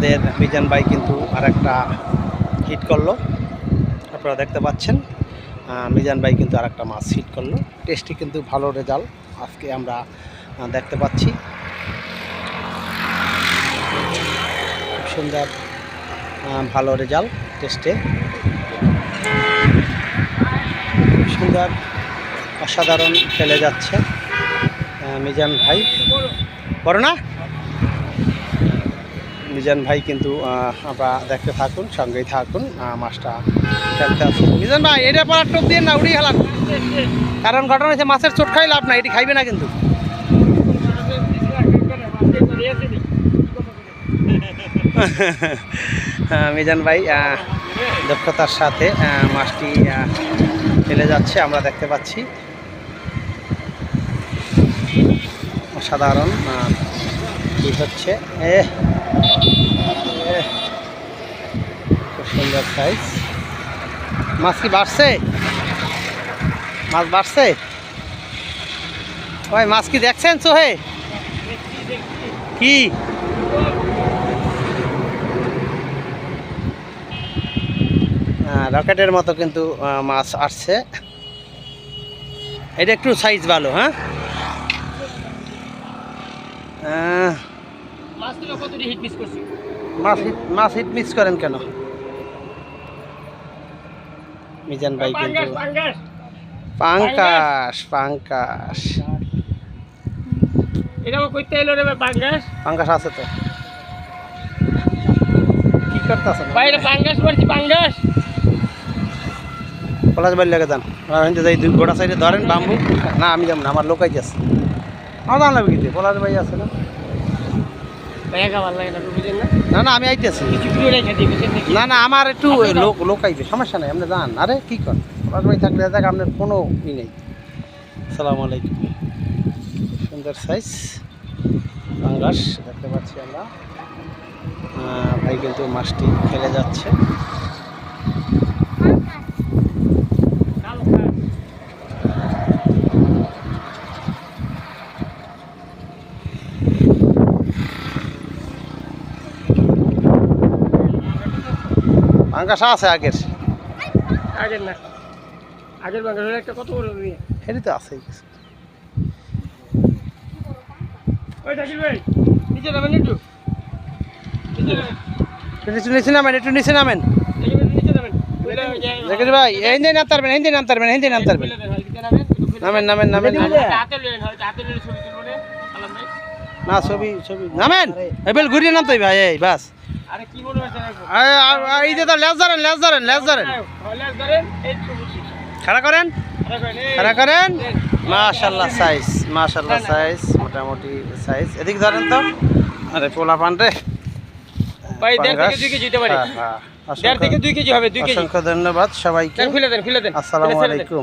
আমাদের মিজান ভাই কিন্তু আর একটা হিট করলো, আপনারা দেখতে পাচ্ছেন। মিজান ভাই কিন্তু আর একটা মাছ হিট করলো, টেস্টে কিন্তু ভালো রেজাল্ট আজকে আমরা দেখতে পাচ্ছি। খুব সুন্দর ভালো রেজাল্ট টেস্টে, খুব সুন্দর অসাধারণ ফেলে যাচ্ছে মিজান ভাই। বড় না মিজান ভাই কিন্তু আমরা দেখতে থাকুন, সঙ্গেই থাকুন, মাছটা খেলতে আসুন। মিজান ভাই এটা পর টোপ দিয়ে না উড়িয়ে খেলান, কারণ ঘটনা হচ্ছে মাছের চোট খাই লাভ না, এটি খাইবে না কিন্তু। মিজান ভাই দক্ষতার সাথে মাছটি ফেলে যাচ্ছে, আমরা দেখতে পাচ্ছি। অসাধারণ কি হচ্ছে, খুব সুন্দর সাইজ। মাছ কি বাড়ছে? মাছ বাড়ছে ভাই, মাছ কি দেখছেন সোহে? কি রকেটের মতো কিন্তু মাছ আসছে, এটা একটু সাইজ ভালো। হ্যাঁ, মাছ হিট মিক্স করেন কেন মিজান ভাই? কিন্তু পাঙ্কাশ পাঙ্কাশ পাঙ্কাশ আছে তো, কি করতেছেন পলাশ বাড়ি লাগে যান, যাই দুই গোটা সাইডে ধরেন বাম্বু। না আমি যাব না, আমার লোকাই যাচ্ছে, আমার জান লাগবে কিন্তু পলাশ ভাই আছে না। না না আমি আইতেছি, না না আমার একটু লোক আইবে, সমস্যা নেই, আপনি যান। আরে কি কর, পলাশ ভাই থাকলে দেখ আপনার কোনো ই নেই। আসসালামু আলাইকুম। সুন্দর সাইজ পাঙ্গাস দেখতে পাচ্ছি আমরা, ভাই কিন্তু মাছটি ফেলে যাচ্ছে। পাঙ্গাস আছে আগের না, আগের পাঙ্গাসের একটা কত বড় এটি তো আছে। ওই জাকির ভাই নিচে নামেন, একটু নিচে নামেন, একটু নিচে নামেন জাকির ভাই। হিন্দি নাম তারবেন, হিন্দি নাম তারবেন, হিন্দি নাম তারবেন, নামেন নামেন নামেন না, ছবি ছবি নামেন, এবার ঘুরিয়ে নামতে ভাই। এই বাস, এই যে লেজ ধরেন, লেজ ধরেন, লেজ ধরেন, খাড়া করেন, খাড়া করেন। মাশাআল্লাহ সাইজ, মাশাআল্লাহ সাইজ, মোটামুটি সাইজ। এদিক ধরেন তো, আরে পোলা পান রে ভাই, 1.5 থেকে 2 কেজি হতে পারে। 1.5 থেকে 2 কেজি হবে, 2 কেজি। অসংখ্য ধন্যবাদ সবাইকে। খুলে দেন, খুলে দেন। আসসালামু আলাইকুম।